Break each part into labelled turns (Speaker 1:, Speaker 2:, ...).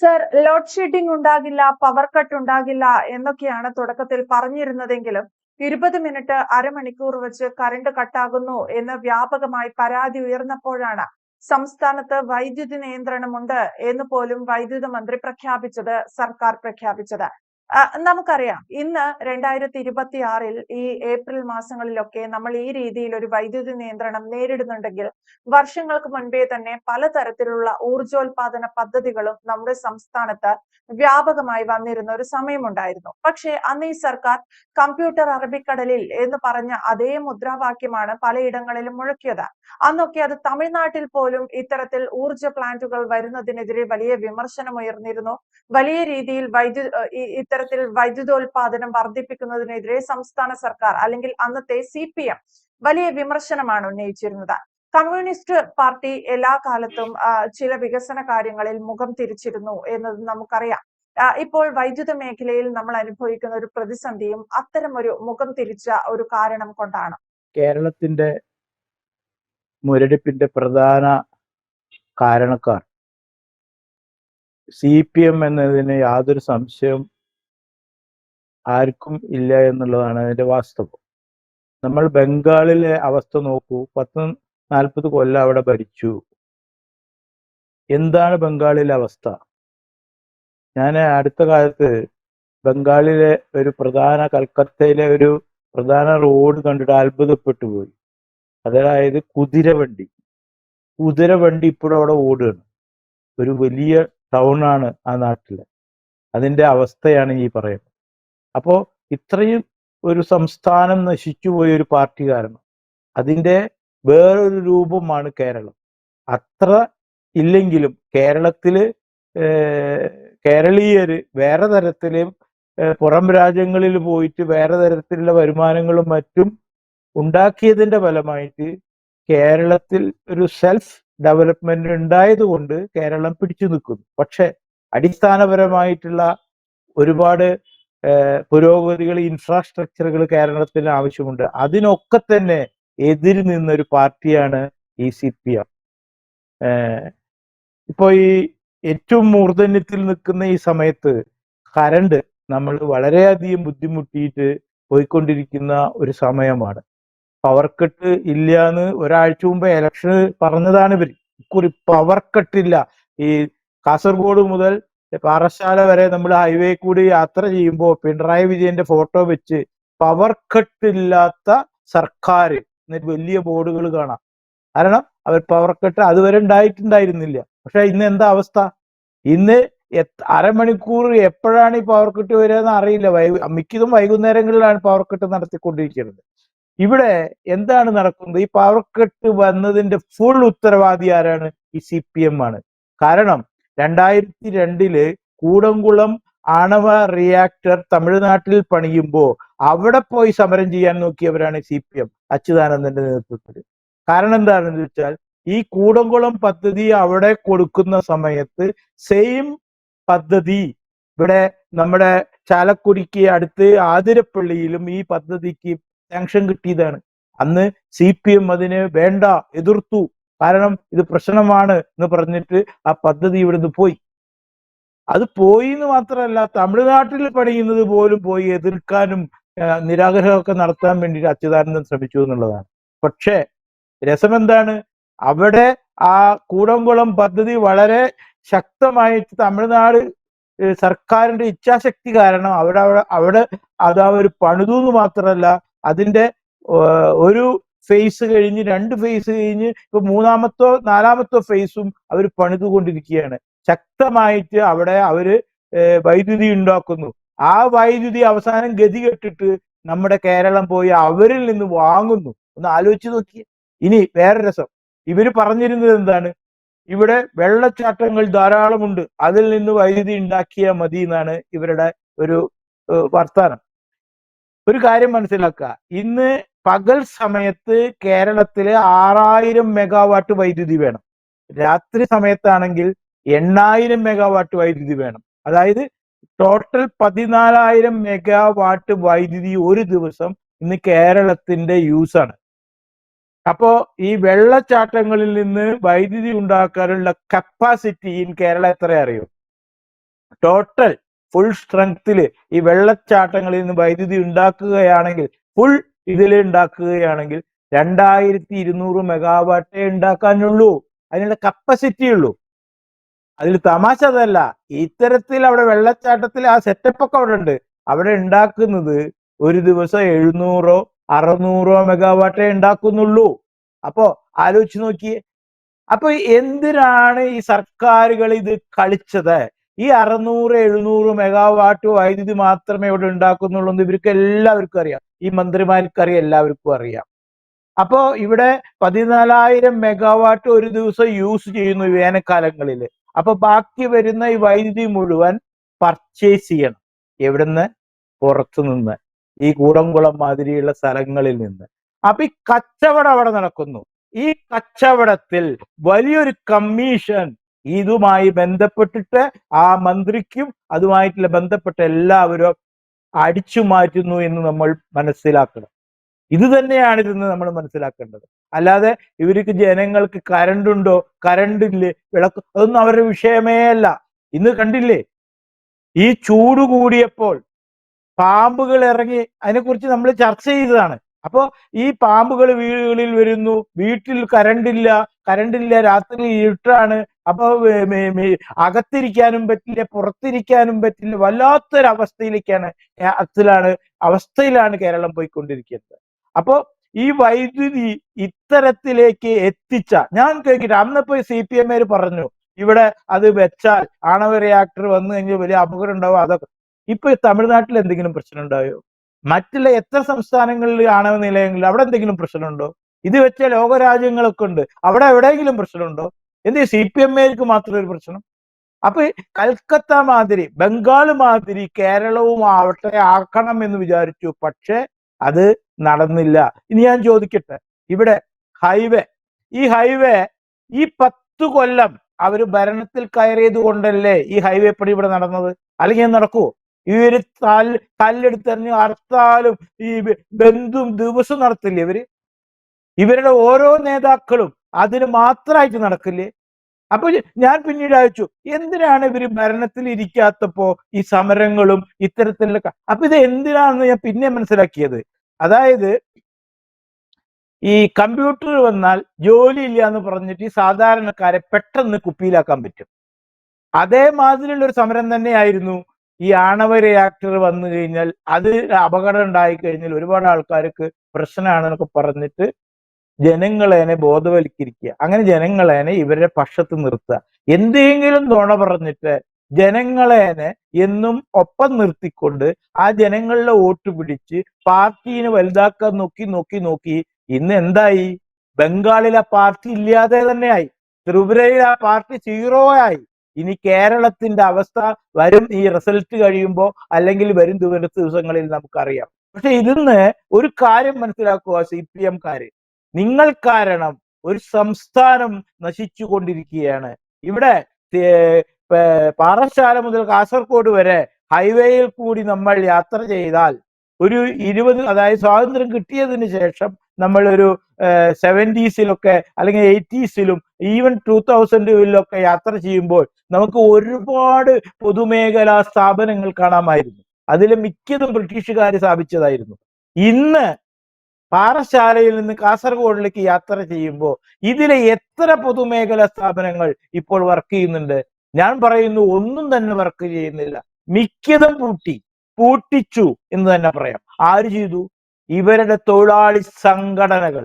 Speaker 1: Sir, load shedding ഉണ്ടാകില്ല, power cut ഉണ്ടാകില്ല എന്നൊക്കെയാണ് തുടക്കത്തിൽ പറഞ്ഞിരുന്നതെങ്കിലും 20 മിനിറ്റ് അരമണിക്കൂർ വെച്ച് കറണ്ട് കട്ടാകുന്നു എന്ന് വ്യാപകമായി പരാതി ഉയർന്നപ്പോഴാണ് സംസ്ഥാനത്ത് വൈദ്യുതി നിയന്ത്രണമുണ്ട് എന്ന് പോലും വൈദ്യുത മന്ത്രി പ്രഖ്യാപിച്ചത്, സർക്കാർ പ്രഖ്യാപിച്ചത്. നമുക്കറിയാം, ഇന്ന് 2026 ഈ ഏപ്രിൽ മാസങ്ങളിലൊക്കെ നമ്മൾ ഈ രീതിയിൽ ഒരു വൈദ്യുതി നിയന്ത്രണം നേരിടുന്നുണ്ടെങ്കിൽ വർഷങ്ങൾക്ക് മുൻപേ തന്നെ പലതരത്തിലുള്ള ഊർജോൽപാദന പദ്ധതികളും നമ്മുടെ സംസ്ഥാനത്ത് വ്യാപകമായി വന്നിരുന്ന ഒരു സമയമുണ്ടായിരുന്നു. പക്ഷേ അന്ന് ഈ സർക്കാർ കമ്പ്യൂട്ടർ അറബിക്കടലിൽ എന്ന് പറഞ്ഞ അതേ മുദ്രാവാക്യമാണ് പലയിടങ്ങളിലും മുഴക്കിയത്. അന്നൊക്കെ അത് തമിഴ്നാട്ടിൽ പോലും ഇത്തരത്തിൽ ഊർജ പ്ലാന്റുകൾ വരുന്നതിനെതിരെ വലിയ വിമർശനം ഉയർന്നിരുന്നു. വലിയ രീതിയിൽ ഇത്തരത്തിൽ വൈദ്യുതോൽപാദനം വർദ്ധിപ്പിക്കുന്നതിനെതിരെ സംസ്ഥാന സർക്കാർ അല്ലെങ്കിൽ അന്നത്തെ CPM വലിയ വിമർശനമാണ് ഉന്നയിച്ചിരുന്നത്. കമ്മ്യൂണിസ്റ്റ് പാർട്ടി എല്ലാ കാലത്തും ചില വികസന കാര്യങ്ങളിൽ മുഖം തിരിച്ചിരുന്നു എന്നത് നമുക്കറിയാം. ഇപ്പോൾ വൈദ്യുത മേഖലയിൽ നമ്മൾ അനുഭവിക്കുന്ന ഒരു പ്രതിസന്ധിയും അത്തരം ഒരു മുഖം തിരിച്ച ഒരു കാരണം കൊണ്ടാണ്.
Speaker 2: കേരളത്തിന്റെ മുരടിപ്പിന്റെ പ്രധാന കാരണക്കാർ CPM എന്നതിന് യാതൊരു സംശയം ആർക്കും ഇല്ല എന്നുള്ളതാണ് അതിന്റെ വാസ്തവം. നമ്മൾ ബംഗാളിലെ അവസ്ഥ നോക്കൂ. 40 കൊല്ലം അവിടെ ഭരിച്ചു. എന്താണ് ബംഗാളിലെ അവസ്ഥ? ഞാൻ അടുത്ത കാലത്ത് ബംഗാളിലെ കൽക്കത്തയിലെ ഒരു പ്രധാന റോഡ് കണ്ടിട്ട് അത്ഭുതപ്പെട്ടു പോയി. അതായത് കുതിരവണ്ടി ഇപ്പോഴും അവിടെ ഓടുകയാണ്. ഒരു വലിയ ടൗൺ ആണ് ആ നാട്ടില്. അതിന്റെ അവസ്ഥയാണ് ഈ പറയുന്നത്. അപ്പോ ഇത്രയും ഒരു സംസ്ഥാനം നശിച്ചുപോയ ഒരു പാർട്ടി കാരണം അതിന്റെ വേറൊരു രൂപമാണ് കേരളം. അത്ര ഇല്ലെങ്കിലും കേരളത്തില് കേരളീയര് വേറെ തരത്തില് പുറം രാജ്യങ്ങളിൽ പോയിട്ട് വേറെ തരത്തിലുള്ള വരുമാനങ്ങളും മറ്റും ഉണ്ടാക്കിയതിന്റെ ഫലമായിട്ട് കേരളത്തിൽ ഒരു സെൽഫ് ഡെവലപ്മെന്റ് ഉണ്ടായത് കൊണ്ട് കേരളം പിടിച്ചു നിൽക്കുന്നു. പക്ഷെ അടിസ്ഥാനപരമായിട്ടുള്ള ഒരുപാട് പുരോഗതികൾ, ഇൻഫ്രാസ്ട്രക്ചറുകൾ കേരളത്തിന് ആവശ്യമുണ്ട്. അതിനൊക്കെ തന്നെ എതിര് നിന്നൊരു പാർട്ടിയാണ് ഈ CPM. ഇപ്പൊ ഈ ഏറ്റവും മൂർധന്യത്തിൽ നിൽക്കുന്ന ഈ സമയത്ത് കറണ്ട് നമ്മൾ വളരെയധികം ബുദ്ധിമുട്ടിയിട്ട് പോയിക്കൊണ്ടിരിക്കുന്ന ഒരു സമയമാണ്. പവർ കട്ട് ഇല്ല എന്ന് ഒരാഴ്ച മുമ്പ് ഇലക്ഷൻ പറഞ്ഞതാണ് ഇവർ. ഇക്കുറി പവർ കട്ടില്ല. ഈ കാസർഗോഡ് മുതൽ പാറശാല വരെ നമ്മൾ ഹൈവേ കൂടി യാത്ര ചെയ്യുമ്പോൾ പിണറായി വിജയന്റെ ഫോട്ടോ വെച്ച് പവർ കട്ടില്ലാത്ത സർക്കാർ എന്നൊരു വലിയ ബോർഡുകൾ കാണാം. കാരണം അവർ പവർ കട്ട് അതുവരെ ഉണ്ടായിട്ടുണ്ടായിരുന്നില്ല. പക്ഷെ ഇന്ന് എന്താ അവസ്ഥ? ഇന്ന് അരമണിക്കൂർ എപ്പോഴാണ് ഈ പവർ കട്ട് വരിക എന്ന് അറിയില്ല. മിക്കതും വൈകുന്നേരങ്ങളിലാണ് പവർ കട്ട് നടത്തിക്കൊണ്ടിരിക്കുന്നത്. ഇവിടെ എന്താണ് നടക്കുന്നത്? ഈ പവർ കട്ട് വന്നതിന്റെ ഫുൾ ഉത്തരവാദി ആരാണ്? ഈ CPM ആണ്. കാരണം 2002 കൂടംകുളം ആണവ റിയാക്ടർ തമിഴ്നാട്ടിൽ പണിയുമ്പോൾ അവിടെ പോയി സമരം ചെയ്യാൻ നോക്കിയവരാണ് CPM, അച്യുതാനന്ദന്റെ നേതൃത്വത്തിൽ. കാരണം എന്താണെന്ന് വെച്ചാൽ ഈ കൂടംകുളം പദ്ധതി അവിടെ കൊടുക്കുന്ന സമയത്ത് സെയിം പദ്ധതി ഇവിടെ നമ്മുടെ ചാലക്കുടിക്ക് അടുത്ത് ആതിരപ്പള്ളിയിലും ഈ പദ്ധതിക്ക് സാങ്ഷൻ കിട്ടിയതാണ്. അന്ന് CPM അതിന് വേണ്ട, എതിർത്തു. കാരണം ഇത് പ്രശ്നമാണ് എന്ന് പറഞ്ഞിട്ട് ആ പദ്ധതി ഇവിടുന്ന് പോയി. അത് പോയി എന്ന് മാത്രമല്ല, തമിഴ്നാട്ടിൽ പണിയുന്നത് പോലും പോയി എതിർക്കാനും നിരാഗ്രഹമൊക്കെ നടത്താൻ വേണ്ടിയിട്ട് അച്യുതാനന്ദൻ ശ്രമിച്ചു എന്നുള്ളതാണ്. പക്ഷേ രസമെന്താണ്? അവിടെ ആ കൂടംകുളം പദ്ധതി വളരെ ശക്തമായിട്ട് തമിഴ്നാട് സർക്കാരിന്റെ ഇച്ഛാശക്തി കാരണം അവിടെ അത് അവർ പണിതു എന്ന് മാത്രമല്ല, അതിന്റെ ഒരു ഫേസ് കഴിഞ്ഞ് 2 ഫേസ് കഴിഞ്ഞ് ഇപ്പൊ 3-മത്തോ 4-മത്തോ ഫേസും അവർ പണിതുകൊണ്ടിരിക്കുകയാണ്. ശക്തമായിട്ട് അവിടെ അവര് വൈദ്യുതി ഉണ്ടാക്കുന്നു. ആ വൈദ്യുതി അവസാനം ഗതി കെട്ടിട്ട് നമ്മുടെ കേരളം പോയി അവരിൽ നിന്ന് വാങ്ങുന്നു. ഒന്ന് ആലോചിച്ച് നോക്കിയേ. ഇനി വേറെ രസം, ഇവര് പറഞ്ഞിരുന്നത് എന്താണ്? ഇവിടെ വെള്ളച്ചാട്ടങ്ങൾ ധാരാളമുണ്ട്, അതിൽ നിന്ന് വൈദ്യുതി ഉണ്ടാക്കിയാൽ മതി എന്നാണ് ഇവരുടെ ഒരു വർത്താനം. ഒരു കാര്യം മനസ്സിലാക്കുക, ഇന്ന് പകൽ സമയത്ത് കേരളത്തില് 6000 മെഗാവാട്ട് വൈദ്യുതി വേണം. രാത്രി സമയത്താണെങ്കിൽ 8000 മെഗാവാട്ട് വൈദ്യുതി വേണം. അതായത് ടോട്ടൽ 14000 മെഗാവാട്ട് വൈദ്യുതി ഒരു ദിവസം ഇന്ന് കേരളത്തിന്റെ യൂസാണ്. അപ്പോ ഈ വെള്ളച്ചാട്ടങ്ങളിൽ നിന്ന് വൈദ്യുതി ഉണ്ടാക്കാനുള്ള കപ്പാസിറ്റി ഇൻ കേരള എത്ര അറിയോ? ടോട്ടൽ ഫുൾ സ്ട്രെങ്ത്തിൽ ഈ വെള്ളച്ചാട്ടങ്ങളിൽ നിന്ന് വൈദ്യുതി ഉണ്ടാക്കുകയാണെങ്കിൽ, ഫുൾ ഇതിൽ ഉണ്ടാക്കുകയാണെങ്കിൽ 2200 മെഗാവാട്ടേ ഉണ്ടാക്കാനുള്ളൂ. അതിനുള്ള കപ്പാസിറ്റി ഉള്ളൂ. അതിൽ തമാശ അതല്ല. ഇത്തരത്തിൽ അവിടെ വെള്ളച്ചാട്ടത്തിൽ ആ സെറ്റപ്പ് ഒക്കെ അവിടെ ഉണ്ട്. അവിടെ ഉണ്ടാക്കുന്നത് ഒരു ദിവസം 700 600 മെഗാവാട്ടേ ഉണ്ടാക്കുന്നുള്ളൂ. അപ്പോ ആലോചിച്ച് നോക്കിയേ. അപ്പൊ എന്തിനാണ് ഈ സർക്കാരുകൾ ഇത് കളിച്ചത്? ഈ 600 700 മെഗാവാട്ട് വൈദ്യുതി മാത്രമേ ഇവിടെ ഉണ്ടാക്കുന്നുള്ളൂ എന്ന് ഇവർക്ക് എല്ലാവർക്കും അറിയാം. ഈ മന്ത്രിമാർക്കറിയാം, എല്ലാവർക്കും അറിയാം. അപ്പോ ഇവിടെ 14,000 മെഗാവാട്ട് ഒരു ദിവസം യൂസ് ചെയ്യുന്നു വേനൽക്കാലങ്ങളിൽ. അപ്പൊ ബാക്കി വരുന്ന ഈ വൈദ്യുതി മുഴുവൻ പർച്ചേസ് ചെയ്യണം. എവിടുന്ന്? പുറത്തു നിന്ന്, ഈ കൂടംകുളം മാതിരിയുള്ള സ്ഥലങ്ങളിൽ നിന്ന്. അപ്പൊ ഈ കച്ചവടം അവിടെ നടക്കുന്നു. ഈ കച്ചവടത്തിൽ വലിയൊരു കമ്മീഷൻ ഇതുമായി ബന്ധപ്പെട്ടിട്ട് ആ മന്ത്രിക്കും അതുമായിട്ടുള്ള ബന്ധപ്പെട്ട എല്ലാവരും അടിച്ചു മാറ്റുന്നു എന്ന് നമ്മൾ മനസ്സിലാക്കണം. ഇത് തന്നെയാണ് ഇതെന്ന് നമ്മൾ മനസ്സിലാക്കേണ്ടത്. അല്ലാതെ ഇവർക്ക് ജനങ്ങൾക്ക് കറണ്ട് ഉണ്ടോ കറണ്ട് ഇല്ലേ വിളക്ക് അതൊന്നും അവരുടെ വിഷയമേ അല്ല. ഇന്ന് കണ്ടില്ലേ, ഈ ചൂട് കൂടിയപ്പോൾ പാമ്പുകൾ ഇറങ്ങി, അതിനെക്കുറിച്ച് നമ്മൾ ചർച്ച ചെയ്തതാണ്. അപ്പോ ഈ പാമ്പുകൾ വീടുകളിൽ വരുന്നു, വീട്ടിൽ കറണ്ടില്ല, രാത്രി ഇരുട്ടാണ്. അപ്പൊ അകത്തിരിക്കാനും പറ്റില്ല, പുറത്തിരിക്കാനും പറ്റില്ല. വല്ലാത്തൊരവസ്ഥയിലേക്കാണ് അവസ്ഥയിലാണ് കേരളം പോയിക്കൊണ്ടിരിക്കുന്നത്. അപ്പോ ഈ വൈദ്യുതി ഇത്തരത്തിലേക്ക് എത്തിച്ച, ഞാൻ കേൾക്കില്ല, അന്നിപ്പോ CPM പറഞ്ഞു ഇവിടെ അത് വെച്ചാൽ ആണവ റിയാക്ടർ വന്നു കഴിഞ്ഞാൽ വലിയ അപകടം ഉണ്ടാവും. അതൊക്കെ ഇപ്പൊ തമിഴ്നാട്ടിൽ എന്തെങ്കിലും പ്രശ്നം ഉണ്ടായോ? മറ്റുള്ള എത്ര സംസ്ഥാനങ്ങളിൽ ആണവ നിലയങ്ങളിൽ അവിടെ എന്തെങ്കിലും പ്രശ്നമുണ്ടോ? ഇത് വെച്ച ലോകരാജ്യങ്ങളൊക്കെ ഉണ്ട്, അവിടെ എവിടെയെങ്കിലും പ്രശ്നമുണ്ടോ? എന്ത് CPM-കാർക്ക് മാത്രം ഒരു പ്രശ്നം? അപ്പൊ കൽക്കത്ത മാതിരി, ബംഗാൾ മാതിരി കേരളവും ആക്കണം എന്ന് വിചാരിച്ചു. പക്ഷെ അത് നടന്നില്ല. ഇനി ഞാൻ ചോദിക്കട്ടെ, ഇവിടെ ഈ ഹൈവേ ഈ 10 കൊല്ലം അവര് ഭരണത്തിൽ കയറിയത് കൊണ്ടല്ലേ ഈ ഹൈവേ പണി ഇവിടെ നടന്നത്? അല്ലെങ്കിൽ നടക്കുവോ? ഇവര് കല്ലെടുത്തെറിഞ്ഞ് ഹർത്താലും ഈ ബന്ധും ദിവസം നടത്തില്ലേ ഇവരുടെ ഓരോ നേതാക്കളും അതിന് മാത്രമായിട്ട് നടക്കില്ലേ? അപ്പൊ ഞാൻ പിന്നീട് അയച്ചു, എന്തിനാണ് ഇവര് ഭരണത്തിൽ ഇരിക്കാത്തപ്പോ ഈ സമരങ്ങളും ഇത്തരത്തിലുള്ള അപ്പൊ ഇത് എന്തിനാണെന്ന് ഞാൻ പിന്നെ മനസ്സിലാക്കിയത്. അതായത് ഈ കമ്പ്യൂട്ടർ വന്നാൽ ജോലി ഇല്ല എന്ന് പറഞ്ഞിട്ട് ഈ സാധാരണക്കാരെ പെട്ടെന്ന് കുപ്പിയിലാക്കാൻ പറ്റും. അതേമാതിരിയുള്ള ഒരു സമരം തന്നെയായിരുന്നു ഈ ആണവ റിയാക്ടർ വന്നു കഴിഞ്ഞാൽ, അത് അപകടം ഉണ്ടായി കഴിഞ്ഞാൽ ഒരുപാട് ആൾക്കാർക്ക് പ്രശ്നമാണെന്നൊക്കെ പറഞ്ഞിട്ട് ജനങ്ങളെ ബോധവൽക്കരിക്കുക. അങ്ങനെ ജനങ്ങളെ ഇവരുടെ പക്ഷത്ത് നിർത്തുക. എന്തെങ്കിലും നുണ പറഞ്ഞിട്ട് ജനങ്ങളെ എന്നും ഒപ്പം നിർത്തിക്കൊണ്ട് ആ ജനങ്ങളുടെ വോട്ട് പിടിച്ച് പാർട്ടീനെ വലുതാക്കാൻ നോക്കി ഇന്ന് എന്തായി? ബംഗാളിൽ ആ പാർട്ടി ഇല്ലാതെ തന്നെയായി, ത്രിപുരയിൽ ആ പാർട്ടി 0 ആയി. ഇനി കേരളത്തിന്റെ അവസ്ഥ വരും ഈ റിസൾട്ട് കഴിയുമ്പോൾ, അല്ലെങ്കിൽ വരും ദിവസങ്ങളിൽ നമുക്കറിയാം. പക്ഷെ ഇതിന്ന് ഒരു കാര്യം മനസ്സിലാക്കുക, CPM-കാര്, നിങ്ങൾ കാരണം ഒരു സംസ്ഥാനം നശിച്ചു കൊണ്ടിരിക്കുകയാണ്. ഇവിടെ പാറശാല മുതൽ കാസർഗോഡ് വരെ ഹൈവേയിൽ കൂടി നമ്മൾ യാത്ര ചെയ്താൽ ഒരു 20, അതായത് സ്വാതന്ത്ര്യം കിട്ടിയതിന് ശേഷം നമ്മൾ ഒരു 70s-ലൊക്കെ അല്ലെങ്കിൽ 80s-ലും ഈവൻ 2000-ലൊക്കെ യാത്ര ചെയ്യുമ്പോൾ നമുക്ക് ഒരുപാട് പൊതുമേഖലാ സ്ഥാപനങ്ങൾ കാണാമായിരുന്നു. അതിൽ മിക്കതും ബ്രിട്ടീഷുകാർ സ്ഥാപിച്ചതായിരുന്നു. ഇന്ന് പാറശാലയിൽ നിന്ന് കാസർഗോഡിലേക്ക് യാത്ര ചെയ്യുമ്പോൾ ഇതിലെ എത്ര പൊതുമേഖലാ സ്ഥാപനങ്ങൾ ഇപ്പോൾ വർക്ക് ചെയ്യുന്നുണ്ട്? ഞാൻ പറയുന്നു, ഒന്നും തന്നെ വർക്ക് ചെയ്യുന്നില്ല. മിക്കതും പൂട്ടിച്ചു എന്ന് തന്നെ പറയാം. ആര് ചെയ്തു? ഇവരുടെ തൊഴിലാളി സംഘടനകൾ.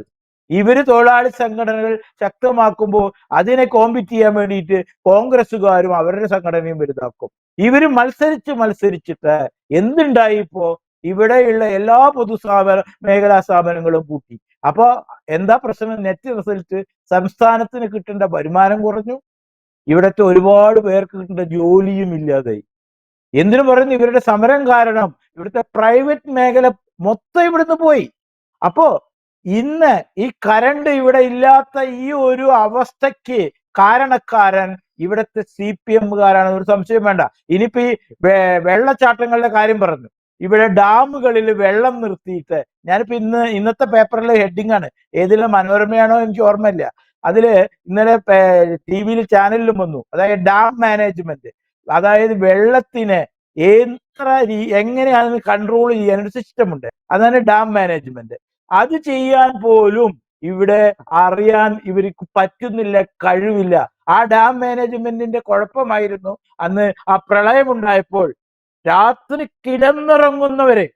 Speaker 2: തൊഴിലാളി സംഘടനകൾ ശക്തമാക്കുമ്പോൾ അതിനെ കോമ്പീറ്റ് ചെയ്യാൻ വേണ്ടിയിട്ട് കോൺഗ്രസ്സുകാരും അവരുടെ സംഘടനയും വലുതാക്കും. ഇവര് മത്സരിച്ചിട്ട് എന്തുണ്ടായി? ഇപ്പോ ഇവിടെയുള്ള എല്ലാ മേഖലാ സ്ഥാപനങ്ങളും പൂട്ടി. അപ്പൊ എന്താ പ്രശ്നം? നെറ്റ് റിസൾട്ട് സംസ്ഥാനത്തിന് കിട്ടേണ്ട വരുമാനം കുറഞ്ഞു, ഇവിടത്തെ ഒരുപാട് പേർക്ക് കിട്ടേണ്ട ജോലിയും ഇല്ലാതായി. എന്തിനു പറയുന്നു? ഇവരുടെ സമരം കാരണം ഇവിടുത്തെ പ്രൈവറ്റ് മേഖല മൊത്തം ഇവിടുന്ന് പോയി. അപ്പോ ഇന്ന് ഈ കറണ്ട് ഇവിടെ ഇല്ലാത്ത ഈ ഒരു അവസ്ഥയ്ക്ക് കാരണക്കാരൻ ഇവിടുത്തെ CPM-കാരാണ്, ഒരു സംശയം വേണ്ട. ഇനിയിപ്പോ ഈ വെള്ളച്ചാട്ടങ്ങളുടെ കാര്യം പറഞ്ഞു, ഇവിടെ ഡാമുകളിൽ വെള്ളം നിർത്തിയിട്ട്, ഞാനിപ്പോ ഇന്നത്തെ പേപ്പറിലെ ഹെഡിങ് ആണ്, ഏതിലും മനോരമയാണോ എനിക്ക് ഓർമ്മയില്ല, അതില് ഇന്നലെ TV ചാനലിലും വന്നു. അതായത് ഡാം മാനേജ്മെന്റ്, അതായത് വെള്ളത്തിനെ എങ്ങനെയാണ് കൺട്രോൾ ചെയ്യാൻ ഒരു സിസ്റ്റം ഉണ്ട്. അതാണ് ഡാം മാനേജ്മെന്റ്. അത് ചെയ്യാൻ പോലും ഇവിടെ അറിയാൻ ഇവർക്ക് പറ്റുന്നില്ല, കഴിവില്ല. ആ ഡാം മാനേജ്മെന്റിന്റെ കുഴപ്പമായിരുന്നു അന്ന് ആ പ്രളയമുണ്ടായപ്പോൾ രാത്രി കിടന്നിറങ്ങുന്നവരെ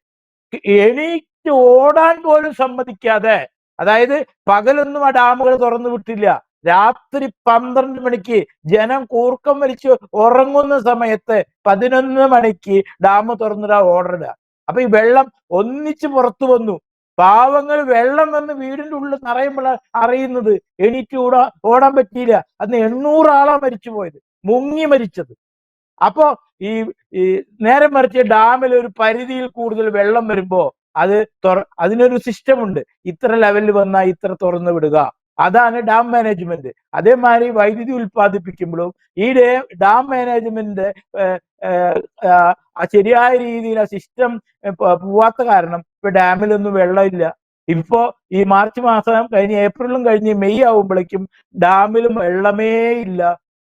Speaker 2: എണീറ്റ് ഓടാൻ പോലും സമ്മതിക്കാതെ, അതായത് പകലൊന്നും ആ ഡാമുകൾ തുറന്നു വിട്ടില്ല. രാത്രി 12 മണിക്ക് ജനം കൂർക്കം വലിച്ച് ഉറങ്ങുന്ന സമയത്ത് 11 മണിക്ക് ഡാം തുറന്നിടാ ഓർഡർ ഇടുക. അപ്പൊ ഈ വെള്ളം ഒന്നിച്ച് പുറത്തു വന്നു. പാവങ്ങൾ വെള്ളം വന്ന് വീടിന്റെ ഉള്ളിൽ നിറയുമ്പോഴാണ് അറിയുന്നത്. എണീറ്റ് ഓടാൻ പറ്റിയില്ല. അന്ന് 800 ആളാ മരിച്ചു പോയത്, മുങ്ങി മരിച്ചത്. അപ്പോ ഈ നേരെ മറിച്ച് ഡാമിൽ ഒരു പരിധിയിൽ കൂടുതൽ വെള്ളം വരുമ്പോ അതിനൊരു സിസ്റ്റം ഉണ്ട്. ഇത്ര ലെവലിൽ വന്നാൽ ഇത്ര തുറന്നു വിടുക. അതാണ് ഡാം മാനേജ്മെന്റ്. അതേമാതിരി വൈദ്യുതി ഉൽപ്പാദിപ്പിക്കുമ്പോഴും ഈ ഡാം മാനേജ്മെന്റ് ശരിയായ രീതിയിൽ ആ സിസ്റ്റം പോവാത്ത കാരണം ഇപ്പൊ ഡാമിലൊന്നും വെള്ളമില്ല. ഇപ്പോ ഈ മാർച്ച് മാസം കഴിഞ്ഞ് ഏപ്രിലും കഴിഞ്ഞ് മെയ് ആവുമ്പോഴേക്കും ഡാമിലും വെള്ളമേ ഇല്ല.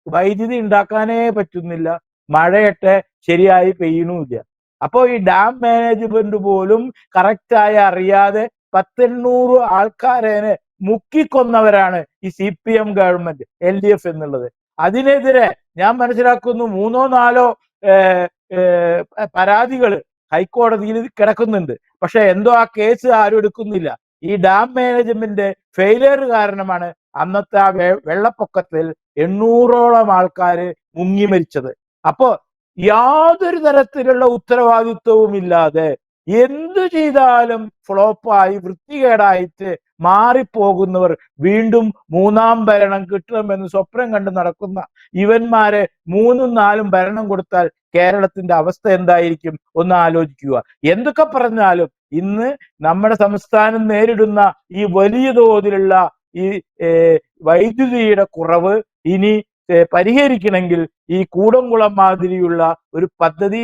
Speaker 2: വൈദ്യുതി ഉണ്ടാക്കാനേ പറ്റുന്നില്ല. മഴയൊക്കെ ശരിയായി പെയ്യണമില്ല. അപ്പോ ഈ ഡാം മാനേജ്മെന്റ് പോലും കറക്റ്റായി അറിയാതെ 800 ആൾക്കാരെ മുക്കിക്കൊന്നവരാണ് ഈ CPM ഗവൺമെന്റ്, LDF എന്നുള്ളത്. അതിനെതിരെ ഞാൻ മനസ്സിലാക്കുന്നു 3 or 4 പരാതികൾ ഹൈക്കോടതിയിൽ കിടക്കുന്നുണ്ട്. പക്ഷെ എന്തോ ആ കേസ് ആരും എടുക്കുന്നില്ല. ഈ ഡാം മാനേജ്മെന്റ് ഫെയിലിയർ കാരണമാണ് അന്നത്തെ ആ വെള്ളപ്പൊക്കത്തിൽ 800ഓളം ആൾക്കാര് മുങ്ങി മരിച്ചത്. അപ്പോ യാതൊരു തരത്തിലുള്ള ഉത്തരവാദിത്വവും ഇല്ലാതെ എന്തു ചെയ്താലും ഫ്ലോപ്പായി വൃത്തികേടായിട്ട് മാറിപ്പോകുന്നവർ വീണ്ടും 3ാം ഭരണം കിട്ടണമെന്ന് സ്വപ്നം കണ്ട് നടക്കുന്ന ഇവന്മാരെ 3ഉം 4ഉം ഭരണം കൊടുത്താൽ കേരളത്തിന്റെ അവസ്ഥ എന്തായിരിക്കും ഒന്ന് ആലോചിക്കുക. എന്തൊക്കെ പറഞ്ഞാലും ഇന്ന് നമ്മുടെ സംസ്ഥാനം നേരിടുന്ന ഈ വലിയ തോതിലുള്ള ഈ വൈദ്യുതിയുടെ കുറവ് ഇനി പരിഹരിക്കണമെങ്കിൽ ഈ കൂടംകുളം മാതിരിയുള്ള ഒരു പദ്ധതി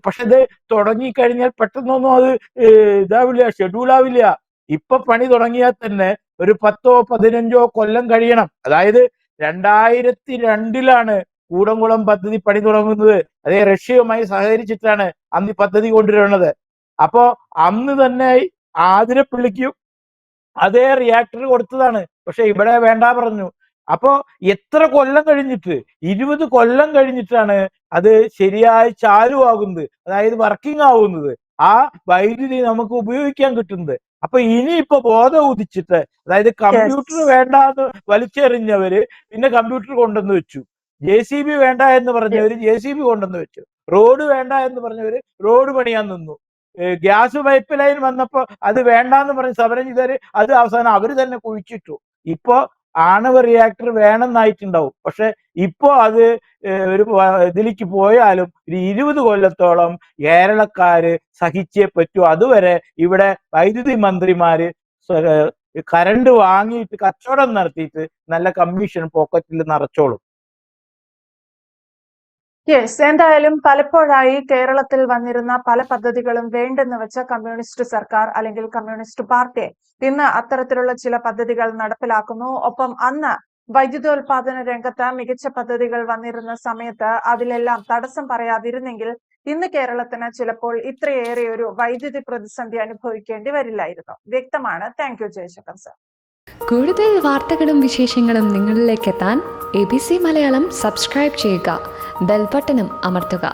Speaker 2: പക്ഷെ ഇത് തുടങ്ങിക്കഴിഞ്ഞാൽ പെട്ടെന്നൊന്നും അത് ഇതാവില്ല, ഷെഡ്യൂൾ ആവില്ല. ഇപ്പൊ പണി തുടങ്ങിയാൽ തന്നെ ഒരു 10 or 15 കൊല്ലം കഴിയണം. അതായത് 2002 കൂടംകുളം പദ്ധതി പണി തുടങ്ങുന്നത്. അതേ റഷ്യയുമായി സഹകരിച്ചിട്ടാണ് അന്ന് ഈ പദ്ധതി കൊണ്ടുവരുന്നത്. അപ്പോ അന്ന് തന്നെ ആതിരപ്പള്ളിക്കും അതേ റിയാക്ടർ കൊടുത്തതാണ്. പക്ഷെ ഇവിടെ വേണ്ട പറഞ്ഞു. അപ്പോ എത്ര കൊല്ലം കഴിഞ്ഞിട്ട്, 20 കൊല്ലം കഴിഞ്ഞിട്ടാണ് അത് ശരിയായി ചാലുവാകുന്നത്, അതായത് വർക്കിംഗ് ആവുന്നത്, ആ വൈദ്യുതി നമുക്ക് ഉപയോഗിക്കാൻ കിട്ടുന്നത്. അപ്പൊ ഇനിയിപ്പോ ബോധം ഉദിച്ചിട്ട്, അതായത് കമ്പ്യൂട്ടർ വേണ്ടാന്ന് വലിച്ചെറിഞ്ഞവര് പിന്നെ കമ്പ്യൂട്ടർ കൊണ്ടുവന്ന് വെച്ചു, JCB വേണ്ട എന്ന് പറഞ്ഞവര് JCB കൊണ്ടുവന്ന് വെച്ചു, റോഡ് വേണ്ട എന്ന് പറഞ്ഞവര് റോഡ് പണിയാൻ നിന്നു. ഗ്യാസ് പൈപ്പ് ലൈൻ വന്നപ്പോ അത് വേണ്ടാന്ന് പറഞ്ഞ് സമരം ചെയ്തവര് അത് അവസാനം അവര് തന്നെ കുഴിച്ചിട്ടു. ഇപ്പോ ആണവ റിയാക്ടർ വേണമെന്നായിട്ടുണ്ടാവും. പക്ഷെ ഇപ്പോ അത് ഒരു ഇതിലേക്ക് പോയാലും ഒരു 20 കൊല്ലത്തോളം കേരളക്കാര് സഹിച്ചേ പറ്റൂ. അതുവരെ ഇവിടെ വൈദ്യുതി മന്ത്രിമാര് കറണ്ട് വാങ്ങിയിട്ട് കച്ചവടം നടത്തിയിട്ട് നല്ല കമ്മീഷൻ പോക്കറ്റിൽ നിറച്ചോളും.
Speaker 1: യെസ്, എന്തായാലും പലപ്പോഴായി കേരളത്തിൽ വന്നിരുന്ന പല പദ്ധതികളും വേണ്ടെന്ന് വെച്ച കമ്മ്യൂണിസ്റ്റ് സർക്കാർ അല്ലെങ്കിൽ കമ്മ്യൂണിസ്റ്റ് പാർട്ടി ഇന്ന് അത്തരത്തിലുള്ള ചില പദ്ധതികൾ നടപ്പിലാക്കുന്നു. ഒപ്പം അന്ന് വൈദ്യുതോൽപാദന രംഗത്ത് മികച്ച പദ്ധതികൾ വന്നിരുന്ന സമയത്ത് അതിലെല്ലാം തടസ്സം പറയാതിരുന്നെങ്കിൽ ഇന്ന് കേരളത്തിന് ചിലപ്പോൾ ഇത്രയേറെ ഒരു വൈദ്യുതി പ്രതിസന്ധി അനുഭവിക്കേണ്ടി വരില്ലായിരുന്നു. വ്യക്തമാണ്. Thank you Jaishankar sir.
Speaker 3: കൂടുതൽ വാർത്തകളും വിശേഷങ്ങളും നിങ്ങളിലേക്ക് എത്താൻ ABC മലയാളം സബ്സ്ക്രൈബ് ചെയ്യുക, ബെൽ ബട്ടണും അമർത്തുക.